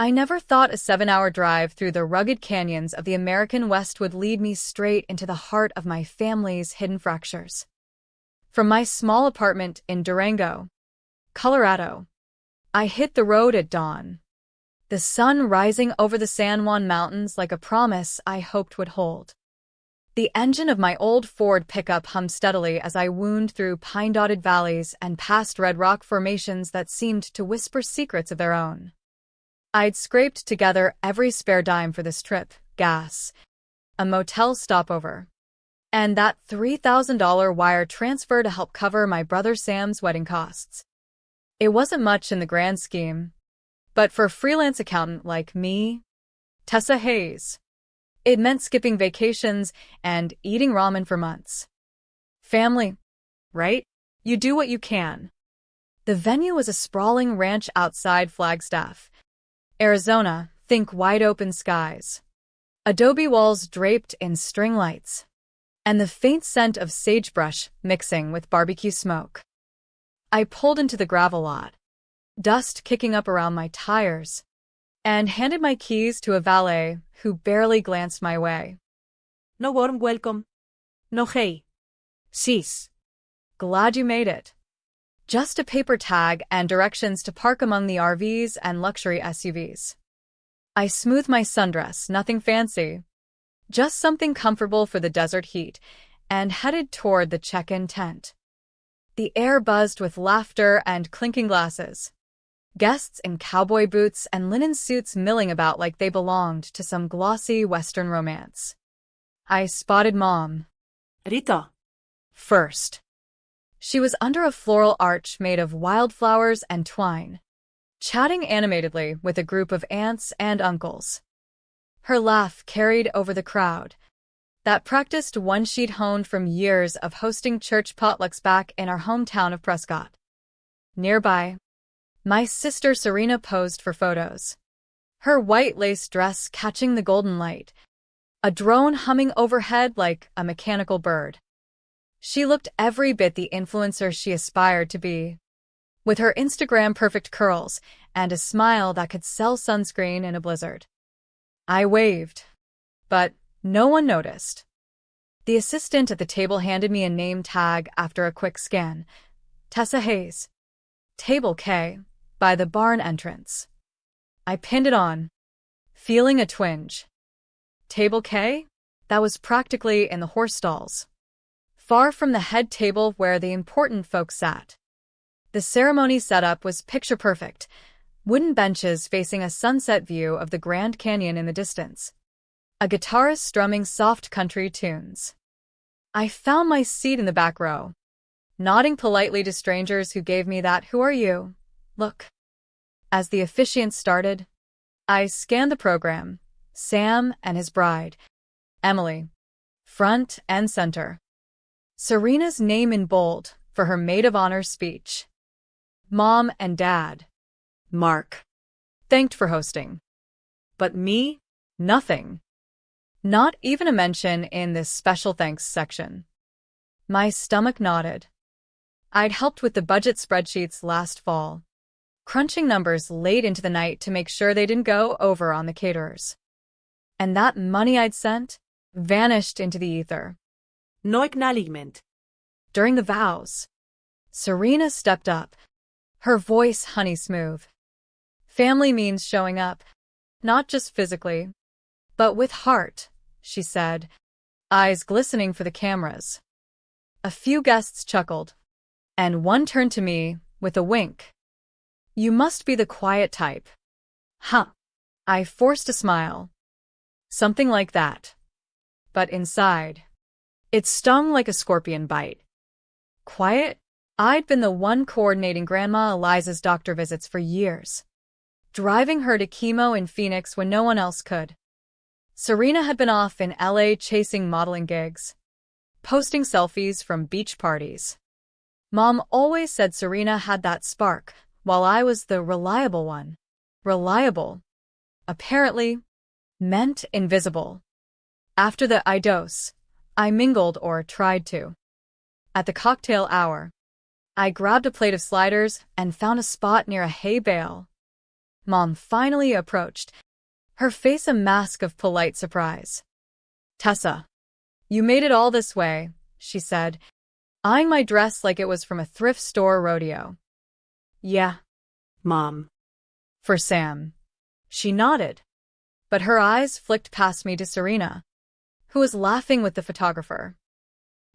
I never thought a 7-hour drive through the rugged canyons of the American West would lead me straight into the heart of my family's hidden fractures. From my small apartment in Durango, Colorado, I hit the road at dawn, the sun rising over the San Juan Mountains like a promise I hoped would hold. The engine of my old Ford pickup hummed steadily as I wound through pine-dotted valleys and past red rock formations that seemed to whisper secrets of their own. I'd scraped together every spare dime for this trip: gas, a motel stopover, and that $3,000 wire transfer to help cover my brother Sam's wedding costs. It wasn't much in the grand scheme, but for a freelance accountant like me, Tessa Hayes, it meant skipping vacations and eating ramen for months. Family, right? You do what you can. The venue was a sprawling ranch outside Flagstaff, Arizona. Think wide-open skies, adobe walls draped in string lights, and the faint scent of sagebrush mixing with barbecue smoke. I pulled into the gravel lot, dust kicking up around my tires, and handed my keys to a valet who barely glanced my way. No warm welcome. No hey. Sis. Glad you made it. Just a paper tag and directions to park among the RVs and luxury SUVs. I smoothed my sundress, nothing fancy, just something comfortable for the desert heat, and headed toward the check-in tent. The air buzzed with laughter and clinking glasses. Guests in cowboy boots and linen suits milling about like they belonged to some glossy Western romance. I spotted Mom. Rita. First. She was under a floral arch made of wildflowers and twine, chatting animatedly with a group of aunts and uncles. Her laugh carried over the crowd, that practiced one she'd honed from years of hosting church potlucks back in our hometown of Prescott. Nearby, my sister Serena posed for photos, her white lace dress catching the golden light, a drone humming overhead like a mechanical bird. She looked every bit the influencer she aspired to be, with her Instagram-perfect curls and a smile that could sell sunscreen in a blizzard. I waved, but no one noticed. The assistant at the table handed me a name tag after a quick scan. Tessa Hayes. Table K, by the barn entrance. I pinned it on, feeling a twinge. Table K? That was practically in the horse stalls, far from the head table where the important folks sat. The ceremony setup was picture-perfect, wooden benches facing a sunset view of the Grand Canyon in the distance, a guitarist strumming soft country tunes. I found my seat in the back row, nodding politely to strangers who gave me that "who are you?" look. As the officiant started, I scanned the program: Sam and his bride, Emily, front and center. Serena's name in bold for her maid of honor speech. Mom and Dad, Mark, thanked for hosting. But me? Nothing. Not even a mention in this special thanks section. My stomach nodded. I'd helped with the budget spreadsheets last fall, crunching numbers late into the night to make sure they didn't go over on the caterers. And that money I'd sent vanished into the ether. No acknowledgement. During the vows, Serena stepped up, her voice honey smooth. Family means showing up, not just physically, but with heart, she said, eyes glistening for the cameras. A few guests chuckled, and one turned to me with a wink. You must be the quiet type. Huh. I forced a smile. Something like that. But inside, it stung like a scorpion bite. Quiet? I'd been the one coordinating Grandma Eliza's doctor visits for years, driving her to chemo in Phoenix when no one else could. Serena had been off in LA chasing modeling gigs, posting selfies from beach parties. Mom always said Serena had that spark, while I was the reliable one. Reliable, apparently, meant invisible. After the I dose, I mingled or tried to. At the cocktail hour, I grabbed a plate of sliders and found a spot near a hay bale. Mom finally approached, her face a mask of polite surprise. "Tessa, you made it all this way," she said, eyeing my dress like it was from a thrift store rodeo. "Yeah, Mom. for Sam." She nodded, but her eyes flicked past me to Serena, who was laughing with the photographer.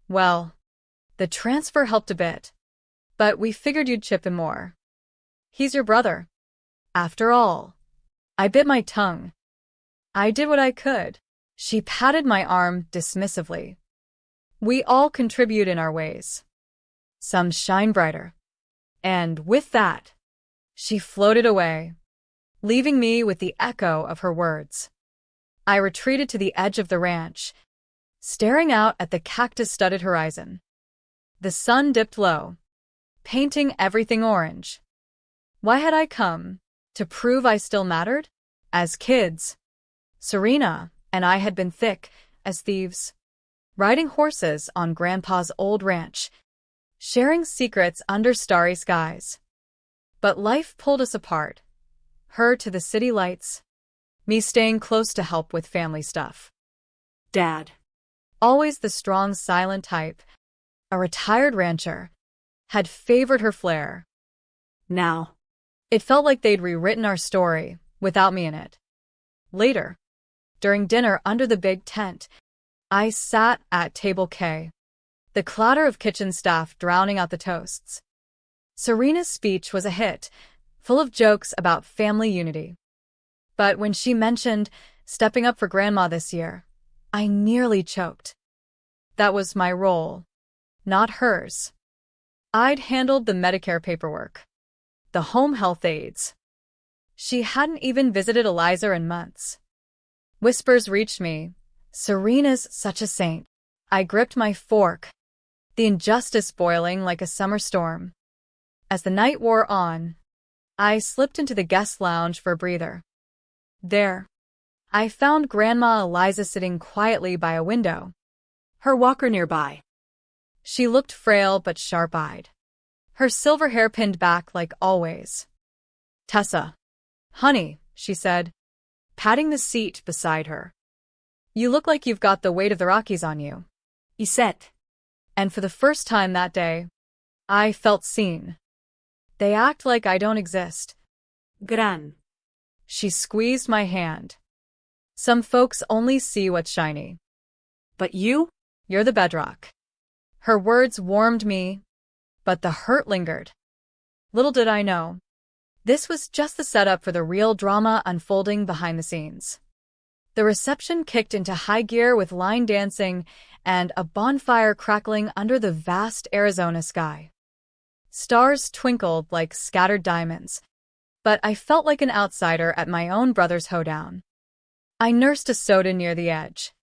"Well, the transfer helped a bit, but we figured you'd chip in more. He's your brother. After all." I bit my tongue. "I did what I could." She patted my arm dismissively. "We all contribute in our ways. Some shine brighter." And with that, she floated away, leaving me with the echo of her words. I retreated to the edge of the ranch, staring out at the cactus-studded horizon. The sun dipped low, painting everything orange. Why had I come? To prove I still mattered? As kids, Serena and I had been thick as thieves, riding horses on Grandpa's old ranch, sharing secrets under starry skies. But life pulled us apart, her to the city lights, me staying close to help with family stuff. Dad. Always the strong, silent type, a retired rancher, had favored her flair. Now. It felt like they'd rewritten our story, without me in it. Later, during dinner under the big tent, I sat at table K, the clatter of kitchen staff drowning out the toasts. Serena's speech was a hit, full of jokes about family unity. But when she mentioned stepping up for Grandma this year, I nearly choked. That was my role, not hers. I'd handled the Medicare paperwork, the home health aides. She hadn't even visited Eliza in months. Whispers reached me, "Serena's such a saint." I gripped my fork, the injustice boiling like a summer storm. As the night wore on, I slipped into the guest lounge for a breather. There, I found Grandma Eliza sitting quietly by a window, Her walker nearby. She looked frail but sharp-eyed, her silver hair pinned back like always. "Tessa, honey," she said, patting the seat beside her. "You look like you've got the weight of the Rockies on you." Iset. And for the first time that day, I felt seen. They act like I don't exist. Gran. She squeezed my hand. "Some folks only see what's shiny. But you? You're the bedrock." Her words warmed me, but the hurt lingered. Little did I know, this was just the setup for the real drama unfolding behind the scenes. The reception kicked into high gear with line dancing and a bonfire crackling under the vast Arizona sky. Stars twinkled like scattered diamonds, but I felt like an outsider at my own brother's hoedown. I nursed a soda near the edge,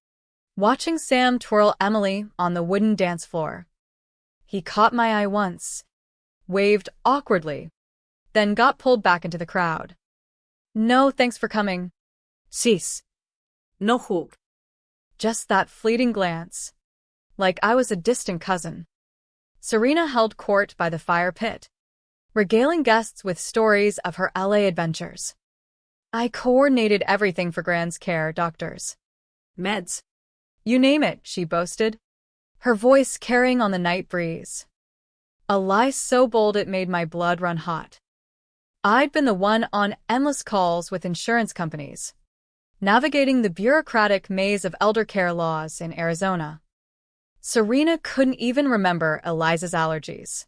watching Sam twirl Emily on the wooden dance floor. He caught my eye once, waved awkwardly, then got pulled back into the crowd. "No, thanks for coming." Sis. No hook. Just that fleeting glance, like I was a distant cousin. Serena held court by the fire pit, regaling guests with stories of her LA adventures. I coordinated everything for Gran's care, doctors, Meds. you name it, she boasted, her voice carrying on the night breeze. A lie so bold it made my blood run hot. I'd been the one on endless calls with insurance companies, navigating the bureaucratic maze of elder care laws in Arizona. Serena couldn't even remember Eliza's allergies.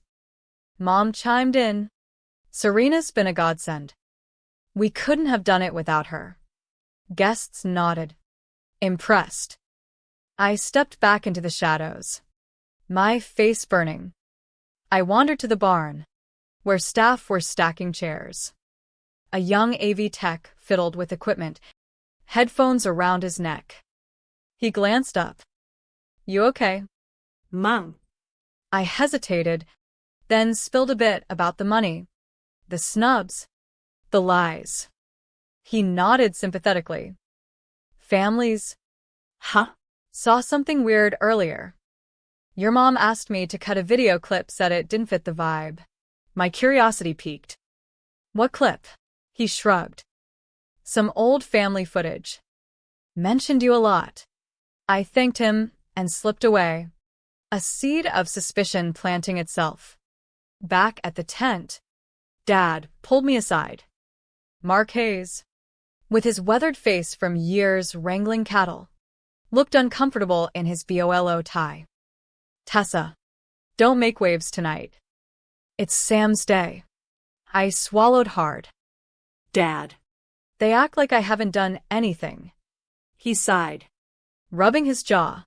Mom chimed in. "Serena's been a godsend. We couldn't have done it without her." Guests nodded, impressed. I stepped back into the shadows, my face burning. I wandered to the barn, where staff were stacking chairs. A young AV tech fiddled with equipment, headphones around his neck. He glanced up. "You okay?" Mom. I hesitated, then spilled a bit about the money, the snubs, the lies. He nodded sympathetically. "Families Huh? saw something weird earlier. Your mom asked me to cut a video clip, said it didn't fit the vibe." My curiosity piqued. "What clip?" He shrugged. Some old family footage. Mentioned you a lot. I thanked him and slipped away, a seed of suspicion planting itself. Back at the tent, Dad pulled me aside. Mark Hayes, with his weathered face from years wrangling cattle, looked uncomfortable in his BOLO tie. Tessa, don't make waves tonight. It's Sam's day. I swallowed hard. Dad. They act like I haven't done anything. He sighed, Rubbing his jaw.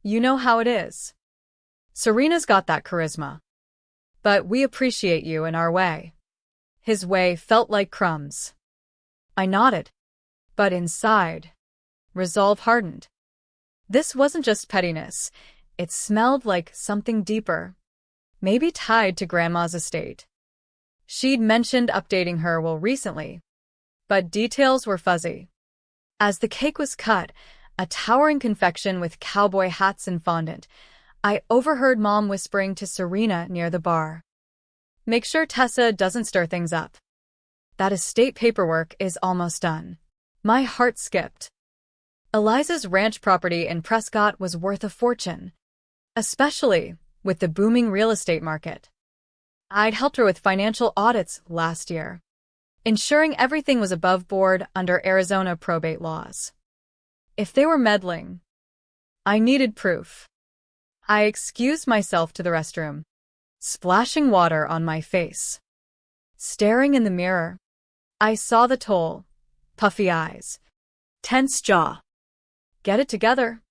You know how it is. Serena's got that charisma. But we appreciate you in our way. His way felt like crumbs. I nodded. But inside, resolve hardened. This wasn't just pettiness. It smelled like something deeper. Maybe tied to Grandma's estate. She'd mentioned updating her will recently, but details were fuzzy. As the cake was cut, a towering confection with cowboy hats and fondant, I overheard Mom whispering to Serena near the bar. Make sure Tessa doesn't stir things up. That estate paperwork is almost done. My heart skipped. Eliza's ranch property in Prescott was worth a fortune, especially with the booming real estate market. I'd helped her with financial audits last year, ensuring everything was above board under Arizona probate laws. If they were meddling, I needed proof. I excused myself to the restroom, splashing water on my face. Staring in the mirror, I saw the toll, puffy eyes, tense jaw. Get it together,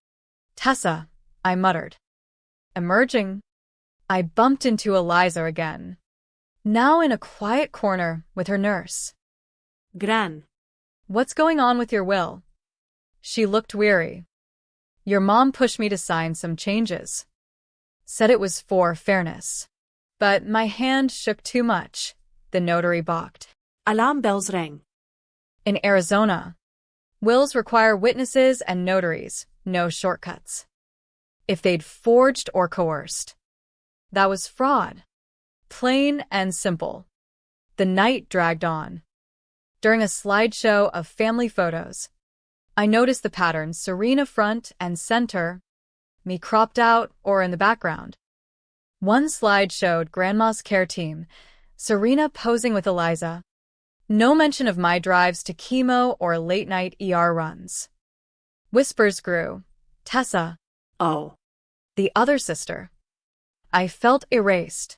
Tessa, I muttered. Emerging, I bumped into Eliza again, now in a quiet corner with her nurse. Gran. What's going on with your will? She looked weary. Your mom pushed me to sign some changes. Said it was for fairness. But my hand shook too much. The notary balked. Alarm bells rang. In Arizona, wills require witnesses and notaries, no shortcuts. If they'd forged or coerced, that was fraud. Plain and simple. The night dragged on. During a slideshow of family photos, I noticed the patterns: Serena front and center, me cropped out or in the background. One slide showed Grandma's care team, Serena posing with Eliza. No mention of my drives to chemo or late-night ER runs. Whispers grew. Tessa. Oh. The other sister. I felt erased,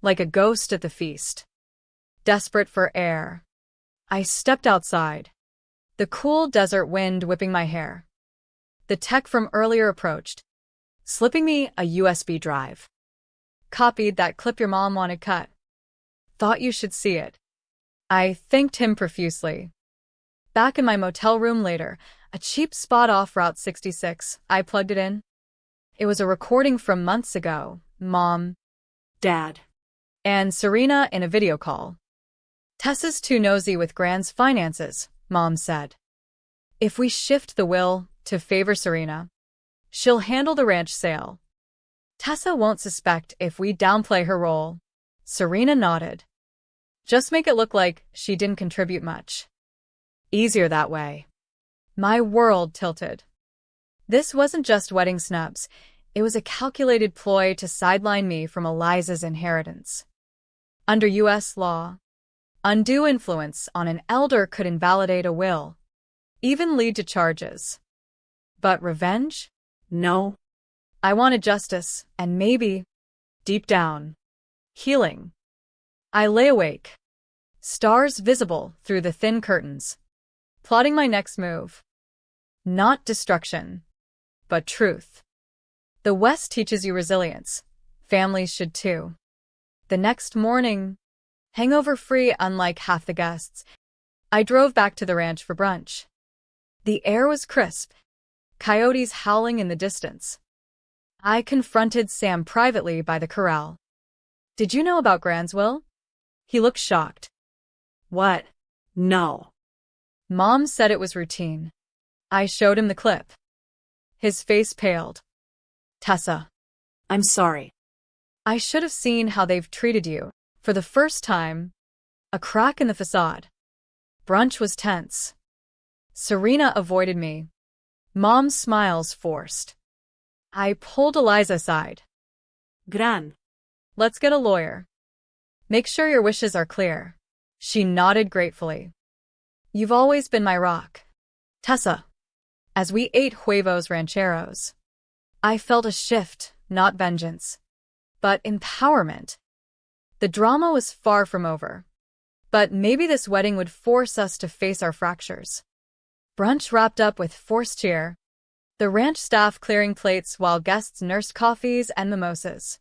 like a ghost at the feast. Desperate for air, I stepped outside, the cool desert wind whipping my hair. The tech from earlier approached, slipping me a USB drive. Copied that clip your mom wanted cut. Thought you should see it. I thanked him profusely. Back in my motel room later, a cheap spot off Route 66, I plugged it in. It was a recording from months ago. Mom, Dad, and Serena in a video call. Tessa's too nosy with Gran's finances, Mom said. If we shift the will to favor Serena, she'll handle the ranch sale. Tessa won't suspect if we downplay her role. Serena nodded. Just make it look like she didn't contribute much. Easier that way. My world tilted. This wasn't just wedding snubs. It was a calculated ploy to sideline me from Eliza's inheritance. Under U.S. law, undue influence on an elder could invalidate a will, even lead to charges. But revenge? No. I wanted justice, and maybe, deep down, healing. I lay awake, stars visible through the thin curtains, plotting my next move. Not destruction, but truth. The West teaches you resilience. Families should too. The next morning, hangover-free unlike half the guests, I drove back to the ranch for brunch. The air was crisp, coyotes howling in the distance. I confronted Sam privately by the corral. Did you know about Gran's will? He looked shocked. What? No. Mom said it was routine. I showed him the clip. His face paled. Tessa. I'm sorry. I should have seen how they've treated you. For the first time, a crack in the facade. Brunch was tense. Serena avoided me. Mom's smiles forced. I pulled Eliza aside. Gran. Let's get a lawyer. Make sure your wishes are clear. She nodded gratefully. You've always been my rock, Tessa. As we ate huevos rancheros, I felt a shift, not vengeance, but empowerment. The drama was far from over, but maybe this wedding would force us to face our fractures. Brunch wrapped up with forced cheer, the ranch staff clearing plates while guests nursed coffees and mimosas.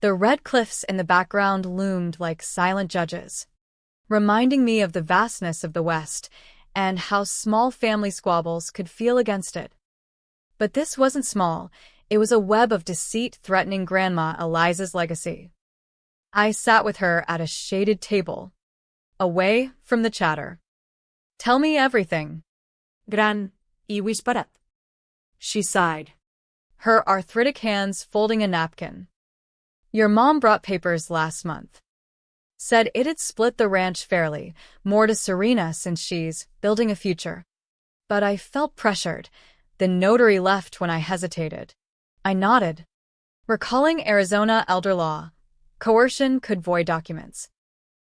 The red cliffs in the background loomed like silent judges, reminding me of the vastness of the West and how small family squabbles could feel against it. But this wasn't small. It was a web of deceit threatening Grandma Eliza's legacy. I sat with her at a shaded table, away from the chatter. Tell me everything. Gran, y whisperat. She sighed, Her arthritic hands folding a napkin. Your mom brought papers last month. Said it'd split the ranch fairly, more to Serena since she's building a future. But I felt pressured. The notary left when I hesitated. I nodded. Recalling Arizona elder law, coercion could void documents.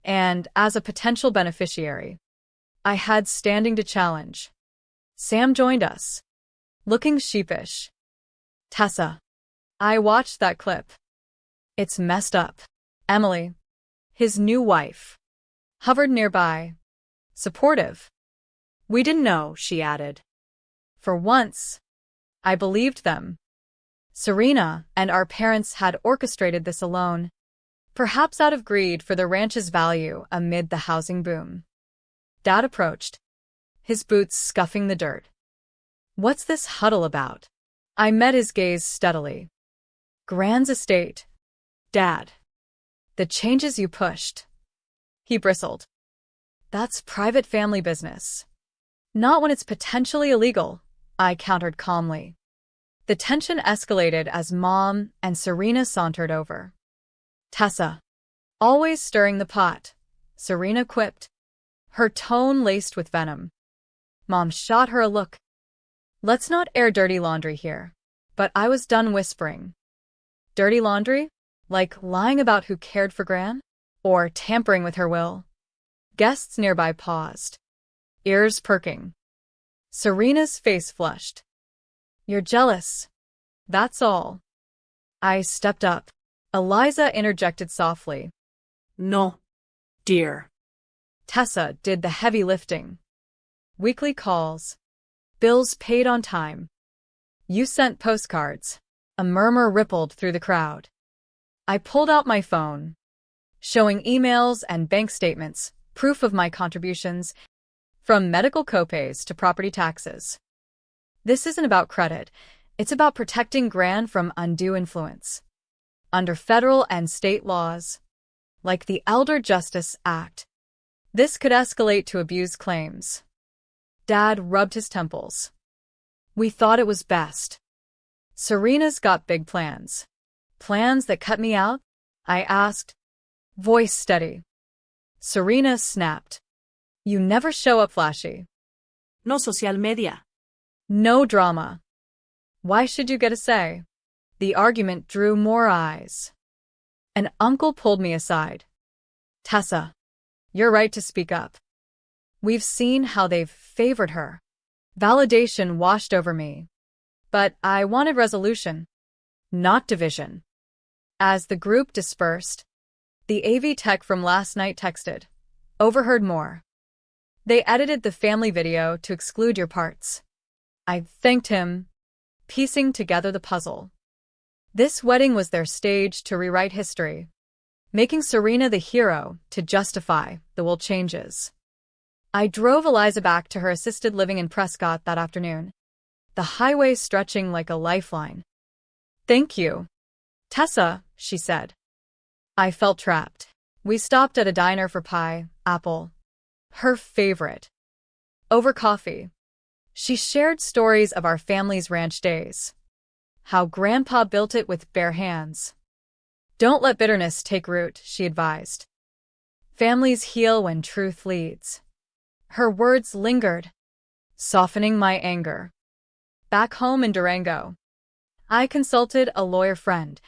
And as a potential beneficiary, I had standing to challenge. Sam joined us, looking sheepish. Tessa. I watched that clip. It's messed up. Emily, his new wife, hovered nearby, supportive. We didn't know, she added. For once, I believed them. Serena and our parents had orchestrated this alone, perhaps out of greed for the ranch's value amid the housing boom. Dad approached, his boots scuffing the dirt. What's this huddle about? I met his gaze steadily. Grand's estate. Dad. The changes you pushed. He bristled. That's private family business. Not when it's potentially illegal, I countered calmly. The tension escalated as Mom and Serena sauntered over. Tessa. Always stirring the pot, Serena quipped, her tone laced with venom. Mom shot her a look. Let's not air dirty laundry here. But I was done whispering. Dirty laundry? Like lying about who cared for Gran? Or tampering with her will? Guests nearby paused, ears perking. Serena's face flushed. You're jealous. That's all. I stepped up. Eliza interjected softly. No, dear. Tessa did the heavy lifting. Weekly calls. Bills paid on time. You sent postcards. A murmur rippled through the crowd. I pulled out my phone, showing emails and bank statements, proof of my contributions, from medical copays to property taxes. This isn't about credit. It's about protecting Gran from undue influence. Under federal and state laws, like the Elder Justice Act, this could escalate to abuse claims. Dad rubbed his temples. We thought it was best. Serena's got big plans. Plans that cut me out? I asked, voice steady. Serena snapped. You never show up flashy. No social media. No drama. Why should you get a say? The argument drew more eyes. An uncle pulled me aside. Tessa, you're right to speak up. We've seen how they've favored her. Validation washed over me. But I wanted resolution, not division. As the group dispersed, the AV tech from last night texted, overheard more. They edited the family video to exclude your parts. I thanked him, piecing together the puzzle. This wedding was their stage to rewrite history, making Serena the hero to justify the world changes. I drove Eliza back to her assisted living in Prescott that afternoon, the highway stretching like a lifeline. Thank you, Tessa, she said. I felt trapped. We stopped at a diner for pie, apple, her favorite. Over coffee, she shared stories of our family's ranch days. How Grandpa built it with bare hands. Don't let bitterness take root, she advised. Families heal when truth leads. Her words lingered, softening my anger. Back home in Durango, I consulted a lawyer friend,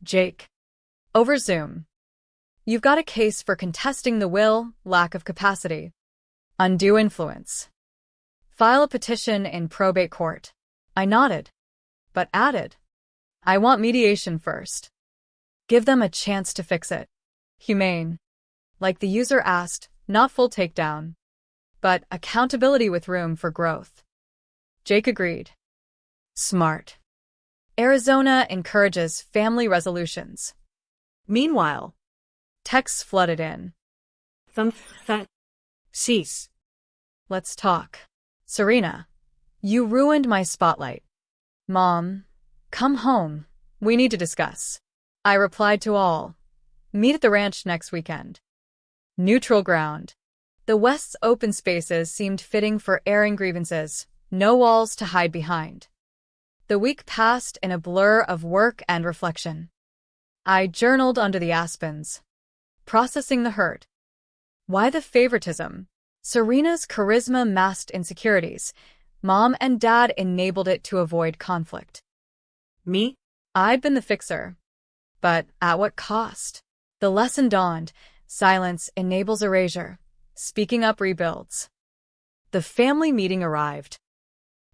Jake, over Zoom. You've got a case for contesting the will, lack of capacity, undue influence. File a petition in probate court. I nodded, but added, I want mediation first. Give them a chance to fix it. Humane. Like the user asked, not full takedown, but accountability with room for growth. Jake agreed. Smart. Arizona encourages family resolutions. Meanwhile, Texts flooded in. Cease. Let's talk. Serena, you ruined my spotlight. Mom, come home. We need to discuss. I replied to all. Meet at the ranch next weekend. Neutral ground. The West's open spaces seemed fitting for airing grievances, no walls to hide behind. The week passed in a blur of work and reflection. I journaled under the aspens, processing the hurt. Why the favoritism? Serena's charisma masked insecurities. Mom and Dad enabled it to avoid conflict. Me? I'd been the fixer. But at what cost? The lesson dawned. Silence enables erasure. Speaking up rebuilds. The family meeting arrived.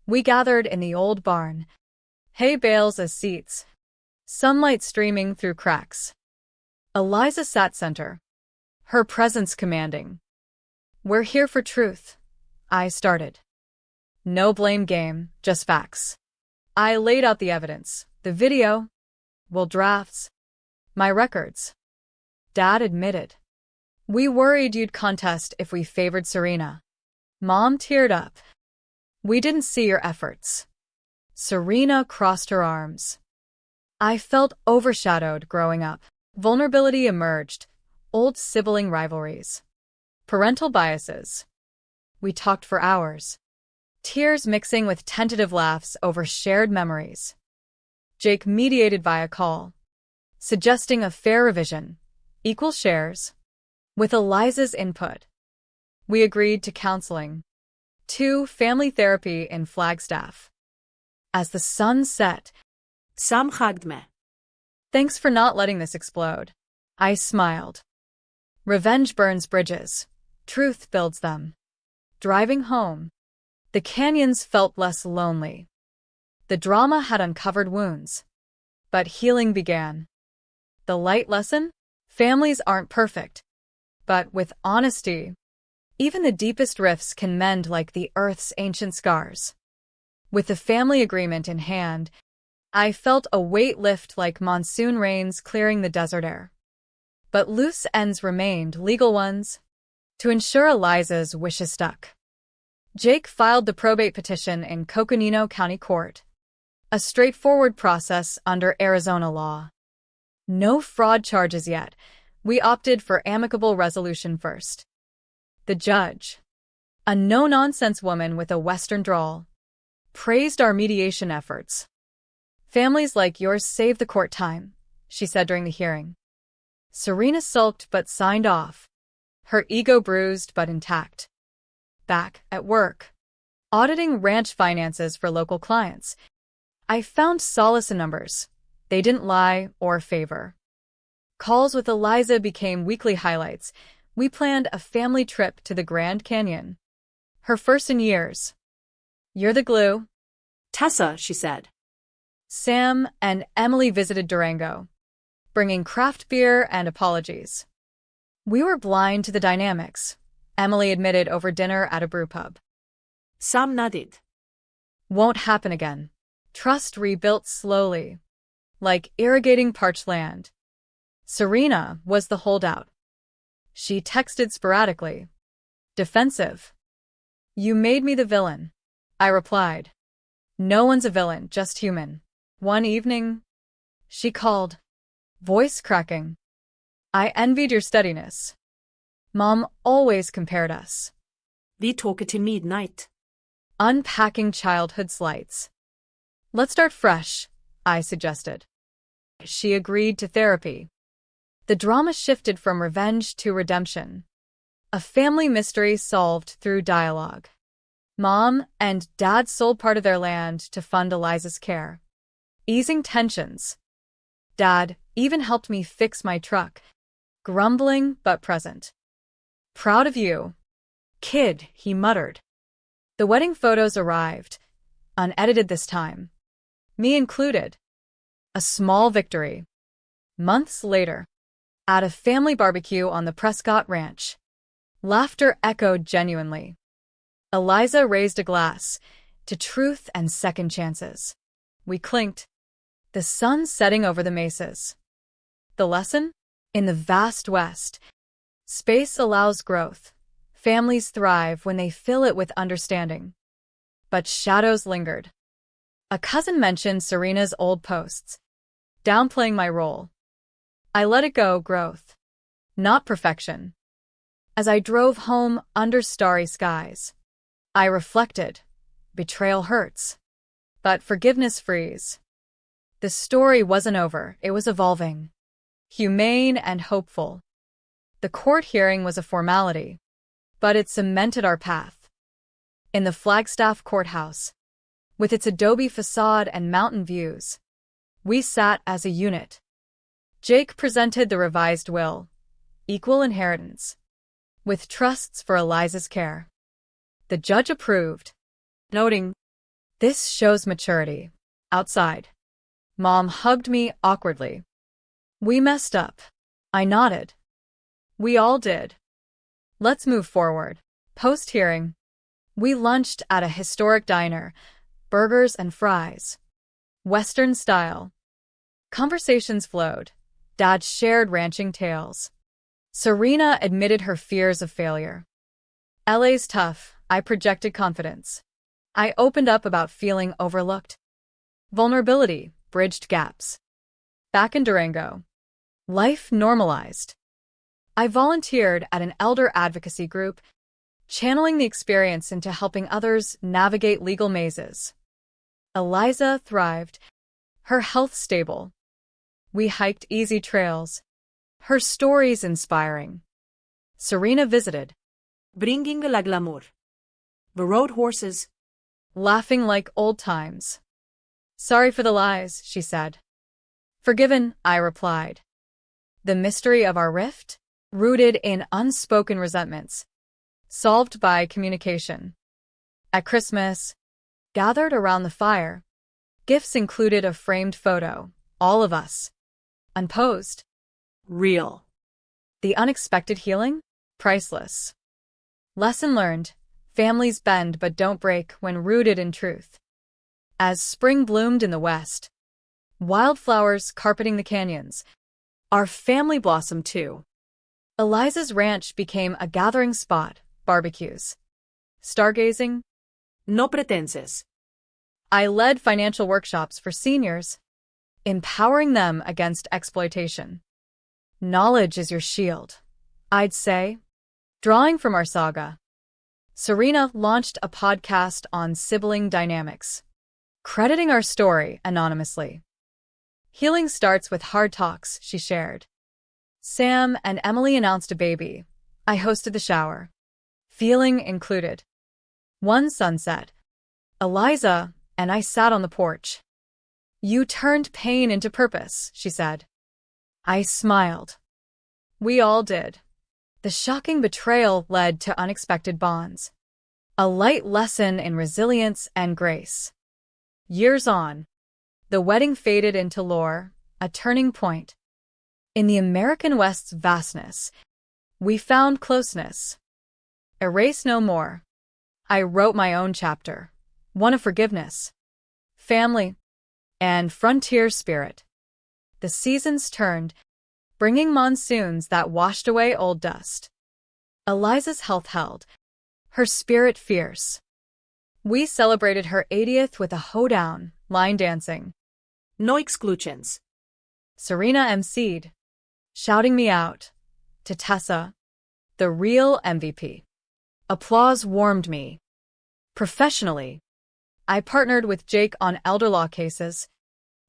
We gathered in the old barn. Hay bales as seats. Sunlight streaming through cracks. Eliza sat center, her presence commanding. We're here for truth, I started. No blame game, just facts. I laid out the evidence, the video, will drafts, my records. Dad admitted. We worried you'd contest if we favored Serena. Mom teared up. We didn't see your efforts. Serena crossed her arms. I felt overshadowed growing up. Vulnerability emerged, old sibling rivalries. Parental biases. We talked for hours. Tears mixing with tentative laughs over shared memories. Jake mediated via call, suggesting a fair revision, equal shares. With Eliza's input, we agreed to counseling. 2. Family therapy in Flagstaff. As the sun set, Sam hugged me. Thanks for not letting this explode. I smiled. Revenge burns bridges. Truth builds them. Driving home, the canyons felt less lonely. The drama had uncovered wounds. But healing began. The light lesson? Families aren't perfect. But with honesty, even the deepest rifts can mend like the earth's ancient scars. With the family agreement in hand, I felt a weight lift like monsoon rains clearing the desert air. But loose ends remained, legal ones, to ensure Eliza's wishes stuck. Jake filed the probate petition in Coconino County Court, a straightforward process under Arizona law. No fraud charges yet. We opted for amicable resolution first. The judge, a no-nonsense woman with a Western drawl, praised our mediation efforts. Families like yours save the court time, she said during the hearing. Serena sulked but signed off, her ego bruised but intact. Back at work, auditing ranch finances for local clients, I found solace in numbers. They didn't lie or favor. Calls with Eliza became weekly highlights. We planned a family trip to the Grand Canyon. Her first in years. You're the glue. Tessa, she said. Sam and Emily visited Durango, bringing craft beer and apologies. We were blind to the dynamics, Emily admitted over dinner at a brewpub. Sam nodded. Won't happen again. Trust rebuilt slowly, like irrigating parched land. Serena was the holdout. She texted sporadically. Defensive. You made me the villain, I replied. No one's a villain, just human. One evening, she called, voice cracking. I envied your steadiness. Mom always compared us. Vi talked till midnight. Unpacking childhood slights. Let's start fresh, I suggested. She agreed to therapy. The drama shifted from revenge to redemption. A family mystery solved through dialogue. Mom and Dad sold part of their land to fund Eliza's care, easing tensions. Dad even helped me fix my truck, grumbling but present. Proud of you, kid, he muttered. The wedding photos arrived, unedited this time. Me included. A small victory. Months later, at a family barbecue on the Prescott Ranch, laughter echoed genuinely. Eliza raised a glass to truth and second chances. We clinked, the sun setting over the mesas. The lesson? In the vast West, space allows growth. Families thrive when they fill it with understanding. But shadows lingered. A cousin mentioned Serena's old posts, downplaying my role. I let it go, growth, not perfection. As I drove home under starry skies, I reflected. Betrayal hurts, but forgiveness frees. The story wasn't over, it was evolving. Humane and hopeful. The court hearing was a formality, but it cemented our path. In the Flagstaff courthouse, with its adobe facade and mountain views, we sat as a unit. Jake presented the revised will, equal inheritance, with trusts for Eliza's care. The judge approved, noting, "This shows maturity." Outside, Mom hugged me awkwardly. "We messed up." I nodded. "We all did. Let's move forward." Post-hearing, we lunched at a historic diner, burgers and fries, Western style. Conversations flowed. Dad shared ranching tales. Serena admitted her fears of failure. LA's tough, I projected confidence. I opened up about feeling overlooked. Vulnerability bridged gaps. Back in Durango, life normalized. I volunteered at an elder advocacy group, channeling the experience into helping others navigate legal mazes. Eliza thrived, her health stable. We hiked easy trails, her stories inspiring. Serena visited, Bringing la glamour. The rode horses. laughing like old times. "Sorry for the lies," she said. "Forgiven," I replied. The mystery of our rift, rooted in unspoken resentments, solved by communication. At Christmas, gathered around the fire, gifts included a framed photo, all of us, unposed. Real. The unexpected healing? Priceless. Lesson learned, families bend but don't break when rooted in truth. As spring bloomed in the west, wildflowers carpeting the canyons, our family blossomed too. Eliza's ranch became a gathering spot, barbecues, stargazing. No pretenses. I led financial workshops for seniors, empowering them against exploitation. Knowledge is your shield, I'd say. Drawing from our saga, Serena launched a podcast on sibling dynamics, crediting our story anonymously. "Healing starts with hard talks," she shared. Sam and Emily announced a baby. I hosted the shower, feeling included. One sunset, Eliza and I sat on the porch. "You turned pain into purpose," she said. I smiled. We all did. The shocking betrayal led to unexpected bonds. A light lesson in resilience and grace. Years on, the wedding faded into lore, a turning point. In the American West's vastness, we found closeness. Erase no more. I wrote my own chapter, one of forgiveness, family, and frontier spirit. The seasons turned, bringing monsoons that washed away old dust. Eliza's health held, her spirit fierce. We celebrated her 80th with a hoedown, line dancing. No exclusions. Serena emceed, shouting me out. To Tessa, the real MVP. Applause warmed me. Professionally, I partnered with Jake on elder law cases,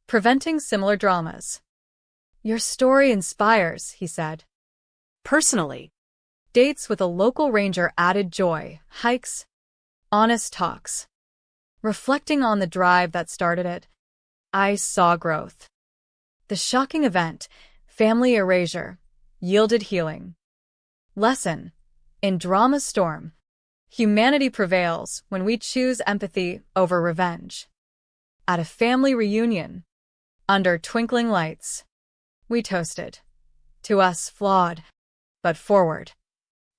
preventing similar dramas. "Your story inspires," he said. Personally, Dates with a local ranger added joy, hikes, honest talks. Reflecting on the drive that started it, I saw growth. The shocking event, family erasure, yielded healing. Lesson: in drama's storm, humanity prevails when we choose empathy over revenge. At a family reunion, under twinkling lights, we toasted. To us flawed, but forward.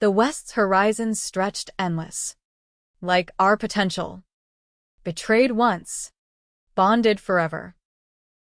The West's horizon stretched endless. Like our potential. Betrayed once, bonded forever.